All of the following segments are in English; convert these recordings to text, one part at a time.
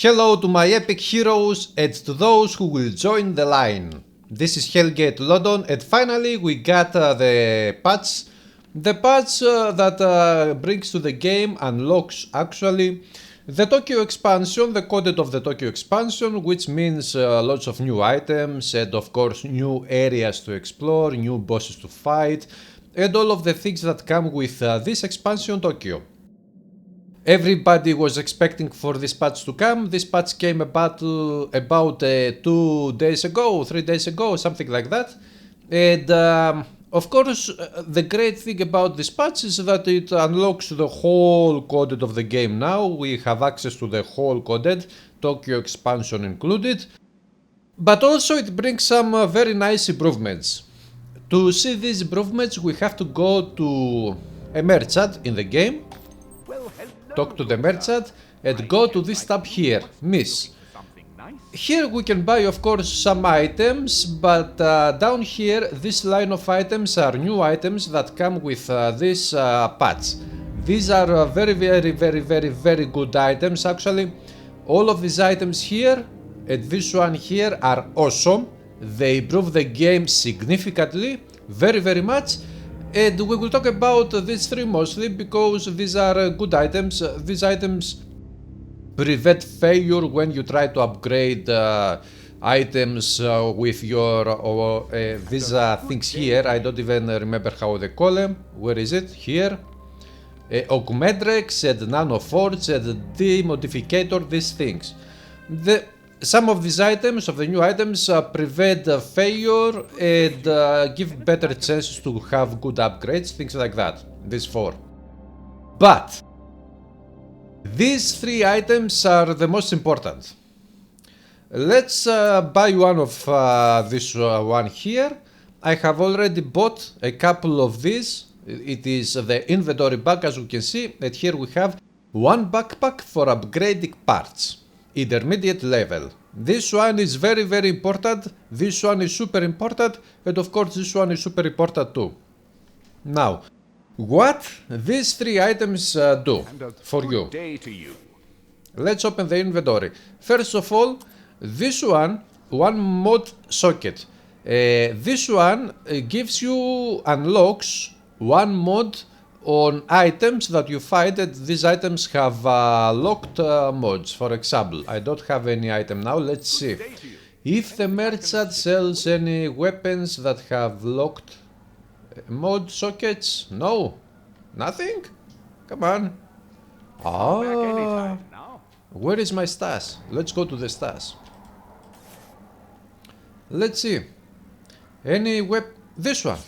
Hello to my epic heroes and to those who will join the line. This is Hellgate London and finally we got the patch. The patch that brings to the game, unlocks actually the Tokyo expansion, the content of the Tokyo expansion, which means lots of new items and of course new areas to explore, new bosses to fight and all of the things that come with this expansion Tokyo. Everybody was expecting for this patch to come. This patch came about 2 days ago, 3 days ago, something like that. And of course, the great thing about this patch is that it unlocks the whole content of the game now. We have access to the whole content, Tokyo expansion included. But also it brings some very nice improvements. To see these improvements, we have to go to a merchant in the game. Talk to the merchant and go to this tab here, Miss. Here we can buy of course some items, but down here this line of items are new items that come with this patch. These are very good items actually. All of these items here and this one here are awesome. They improve the game significantly, very much. And we will talk about these three mostly because these are good items. These items prevent failure when you try to upgrade items with your these things here. I don't even remember how they call them. Where is it? Here. Augmentrex and Nanoforge and Demodificator, these things. Some of these items, of the new items, prevent failure and give better chances to have good upgrades, things like that. These four. But these three items are the most important. Let's buy one of this one here. I have already bought a couple of these. It is the inventory bag, as you can see, and here we have one backpack for upgrading parts. Intermediate level. This one is very important, this one is super important, and of course this one is super important too. Now, what these three items do for you? Let's open the inventory. First of all, this one mod socket. This one gives you, unlocks one mod on items that you find, and these items have locked mods. For example, I don't have any item now. Let's see if the merchant sells any weapons that have locked mod sockets. No, nothing. Come on. Ah, where is my stash? Let's go to the stash. Let's see. Any this one.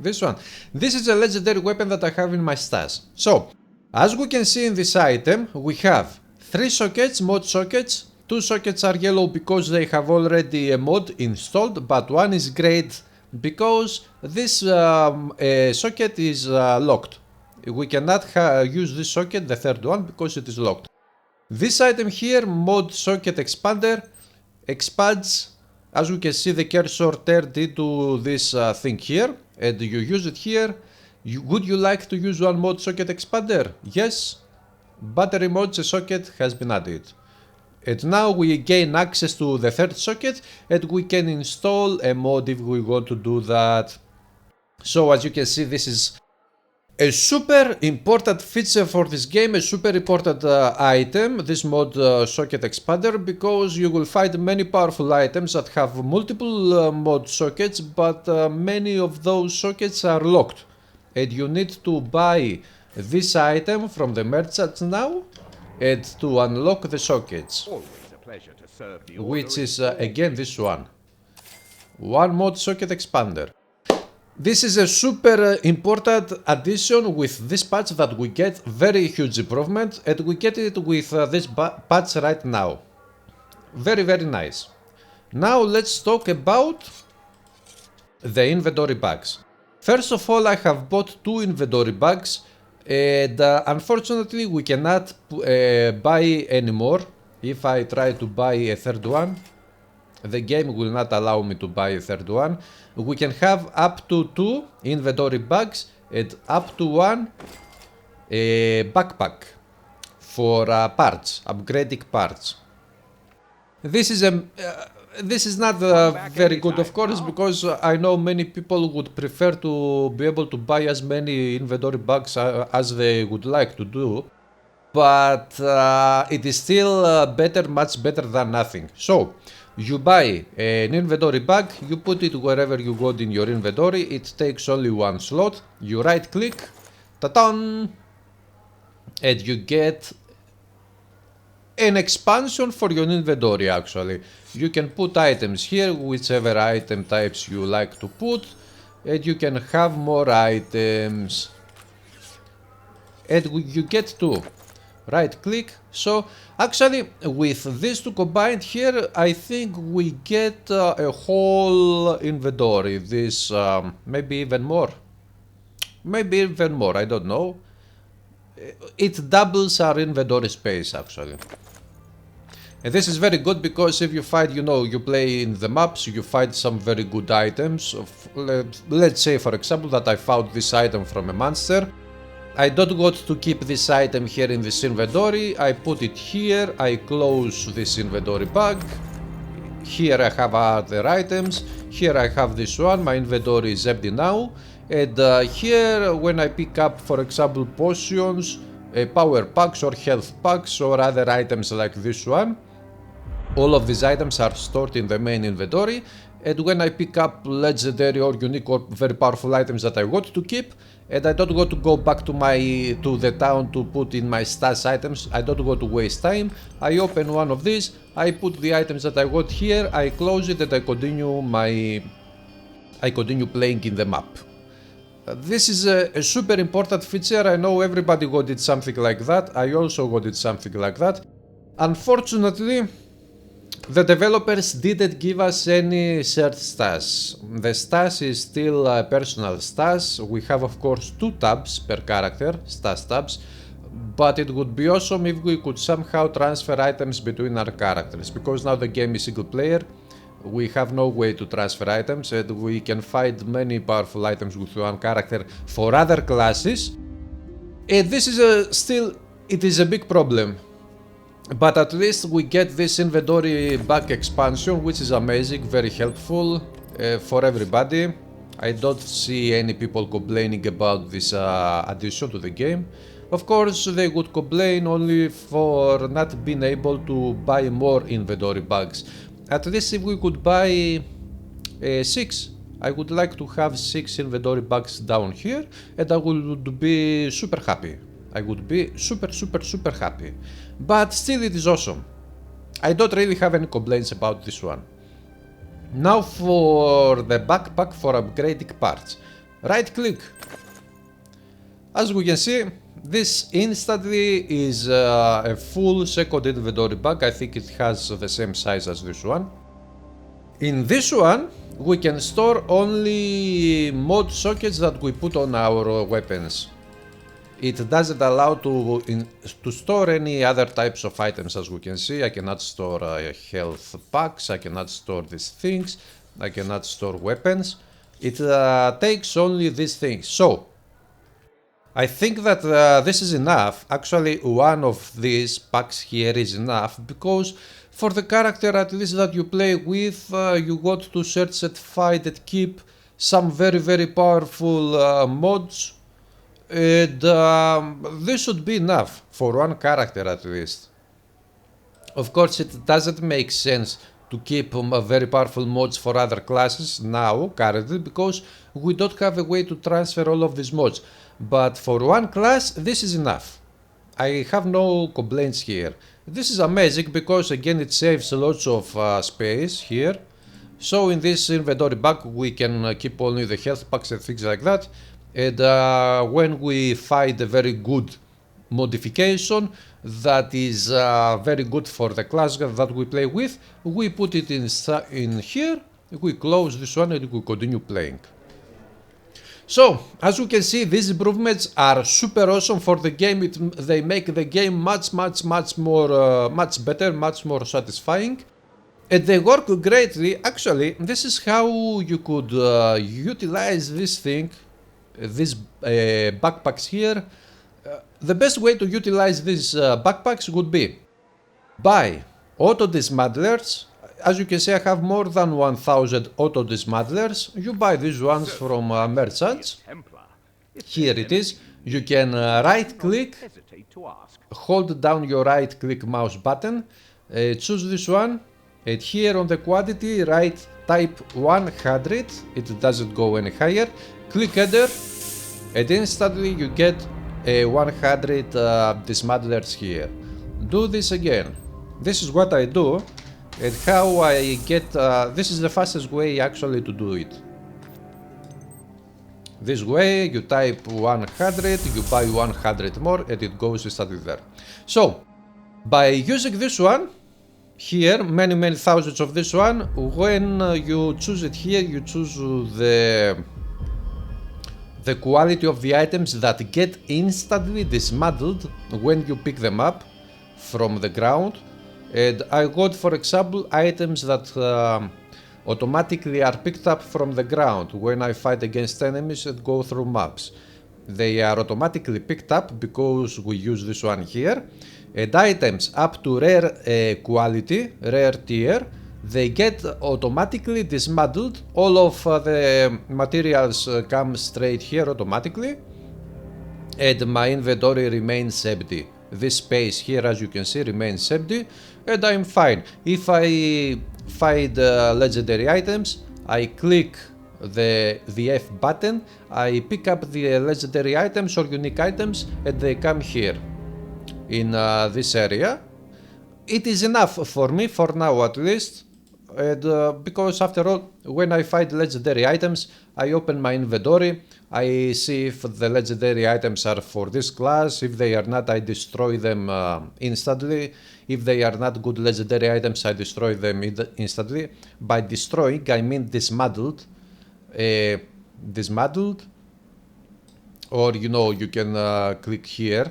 This one. This is a legendary weapon that I have in my stash. So, as we can see in this item, we have 3 sockets, mod sockets. 2 sockets are yellow because they have already a mod installed, but one is great because this socket is locked. We cannot use this socket, the third one, because it is locked. This item here, mod socket expander, expands, as we can see, the cursor turned into this thing here. And you use it here. Would you like to use one mod socket expander? Yes. Battery mods socket has been added. And now we gain access to the third socket and we can install a mod if we want to do that. So as you can see, this is a super important feature for this game, a super important item, this mod socket expander, because you will find many powerful items that have multiple mod sockets, but many of those sockets are locked. And you need to buy this item from the merchant now and to unlock the sockets. Which is again this one. One mod socket expander. This is a super important addition with this patch that we get very huge improvement, and we get it with this patch right now. Very nice. Now let's talk about the inventory bags. First of all, I have bought 2 inventory bags and unfortunately we cannot buy anymore. If I try to buy a third one, the game will not allow me to buy a third one. We can have up to 2 inventory bags and up to 1 backpack for parts, upgrading parts. This is not very good, of course, because I know many people would prefer to be able to buy as many inventory bags as they would like to do, but it is still better, much better than nothing. So you buy an inventory bag, you put it wherever you got in your inventory, it takes only one slot, you right click, ta-tan, and you get an expansion for your inventory. Actually, you can put items here, whichever item types you like to put, and you can have more items, and you get two. Right click. So actually with these two combined here, I think we get a whole inventory. This maybe even more, I don't know. It doubles our inventory space actually. And this is very good because if you find, you play in the maps, you find some very good items. Let's say for example that I found this item from a monster. I don't want to keep this item here in this inventory, I put it here, I close this inventory bag. Here I have other items, here I have this one, my inventory is empty now. And here when I pick up for example potions, power packs or health packs or other items like this one, all of these items are stored in the main inventory. And when I pick up legendary or unique or very powerful items that I want to keep, and I don't want to go back to the town to put in my stash items, I don't want to waste time, I open one of these, I put the items that I want here, I close it, and I continue playing in the map. This is a super important feature. I know everybody wanted something like that, I also wanted something like that. Unfortunately, the developers didn't give us any shared stash. The stash is still a personal stash. We have of course 2 tabs per character, stash tabs, but it would be awesome if we could somehow transfer items between our characters, because now the game is single player, we have no way to transfer items, and we can find many powerful items with one character for other classes, and this is it is a big problem. But at least we get this inventory bag expansion, which is amazing, very helpful for everybody. I don't see any people complaining about this addition to the game. Of course, they would complain only for not being able to buy more inventory bags. At least if we could buy 6, I would like to have 6 inventory bags down here, and I would be super happy. I would be super happy. But still it is awesome. I don't really have any complaints about this one. Now for the backpack for upgrading parts. Right click. As we can see, this instantly is a full second inventory bag. I think it has the same size as this one. In this one, we can store only mod sockets that we put on our weapons. It doesn't allow to store any other types of items. As we can see, I cannot store health packs, I cannot store these things, I cannot store weapons. It takes only these things. So I think that this is enough. Actually, one of these packs here is enough, because for the character at least that you play with, you want to search and find and keep some very powerful mods. And this should be enough for one character at least. Of course, it doesn't make sense to keep very powerful mods for other classes now, currently, because we don't have a way to transfer all of these mods. But for one class, this is enough. I have no complaints here. This is amazing because again it saves lots of space here. So in this inventory bag we can keep only the health packs and things like that. And when we find a very good modification that is very good for the class that we play with, we put it in here, we close this one and we continue playing. So, as you can see, these improvements are super awesome for the game. They make the game much better, much more satisfying. And they work greatly. Actually, this is how you could utilize this thing, these backpacks here, The best way to utilize these backpacks would be buy auto dismantlers. As you can see, I have more than 1000 auto dismantlers. You buy these ones from merchants. Here it is. You can right click, hold down your right click mouse button, choose this one, and here on the quantity write type 100. It doesn't go any higher. Click enter, and instantly you get 100 dismantlers here. Do this again. This is what I do, and how I get. This is the fastest way actually to do it. This way, you type 100, you buy 100 more, and it goes instantly there. So, by using this one, here, many thousands of this one, when you choose it here, you choose the quality of the items that get instantly dismantled when you pick them up from the ground. And I got, for example, items that automatically are picked up from the ground when I fight against enemies and go through maps. They are automatically picked up because we use this one here. And items up to rare quality, rare tier, they get automatically dismantled. All of the materials come straight here automatically, and my inventory remains empty. This space here, as you can see, remains empty, and I'm fine. If I find legendary items, I click the F button, I pick up the legendary items or unique items, and they come here in this area. It is enough for me for now, at least, and because after all, when I find legendary items, I open my inventory, I see if the legendary items are for this class. If they are not, I destroy them instantly. If they are not good legendary items, I destroy them instantly. By destroying, I mean dismantled. Dismantled, or you can click here,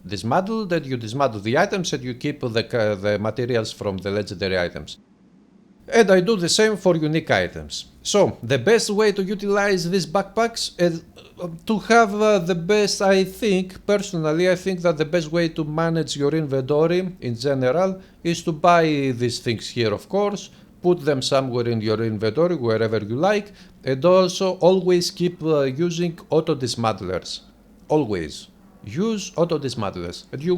dismantled, and you dismantle the items and you keep the materials from the legendary items. And I do the same for unique items. So the best way to utilize these backpacks is to have the best, I think, personally, I think that the best way to manage your inventory in general is to buy these things here, of course, put them somewhere in your inventory, wherever you like, and also always keep using auto dismantlers. Always use auto dismantlers, and you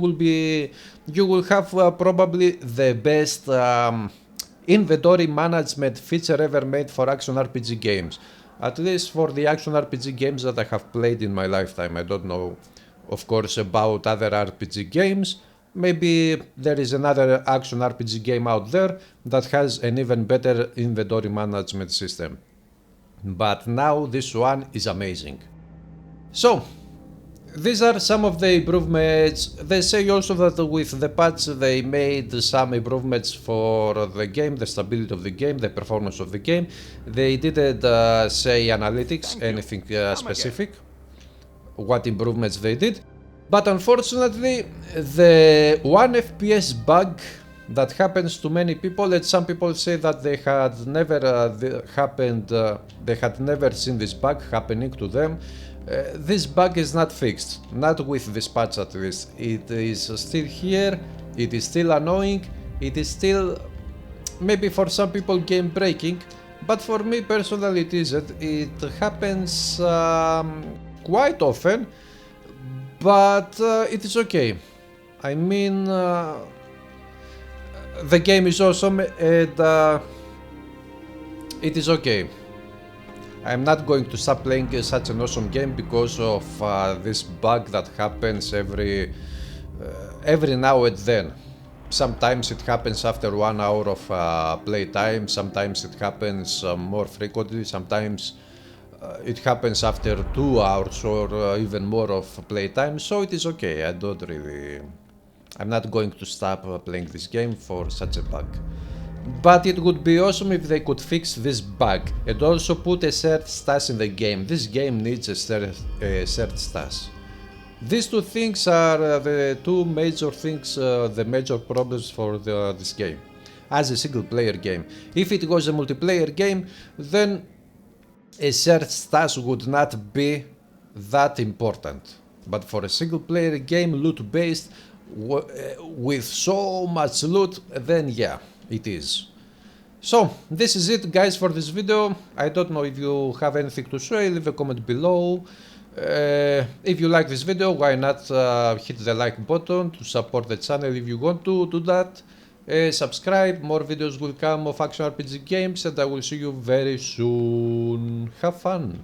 will have probably the best inventory management feature ever made for action RPG games. At least for the action RPG games that I have played in my lifetime. I don't know, of course, about other RPG games. Maybe there is another action RPG game out there that has an even better inventory management system. But now this one is amazing. So, these are some of the improvements. They say also that with the patch they made some improvements for the game, the stability of the game, the performance of the game. They didn't say analytics, anything specific, what improvements they did. But unfortunately, the 1 FPS bug that happens to many people, and some people say that they had never seen this bug happening to them. This bug is not fixed, not with this patch at least. It is still here, it is still annoying, it is still, maybe for some people, game breaking, but for me personally it isn't. It happens quite often, but it is okay. I mean, the game is awesome and it is okay. I'm not going to stop playing such an awesome game because of this bug that happens every now and then. Sometimes it happens after 1 hour of playtime, sometimes it happens more frequently, sometimes it happens after 2 hours or even more of playtime, so it is okay. I'm not going to stop playing this game for such a bug. But it would be awesome if they could fix this bug and also put a shared stash in the game. This game needs a shared stash. These two things are the two major things, the major problems for this game as a single player game. If it was a multiplayer game, then a shared stash would not be that important. But for a single player game, loot based, with so much loot, then yeah, it is. So, this is it guys for this video. I don't know if you have anything to say, leave a comment below. If you like this video, why not hit the like button to support the channel if you want to do that. Subscribe, more videos will come of action RPG games, and I will see you very soon. Have fun!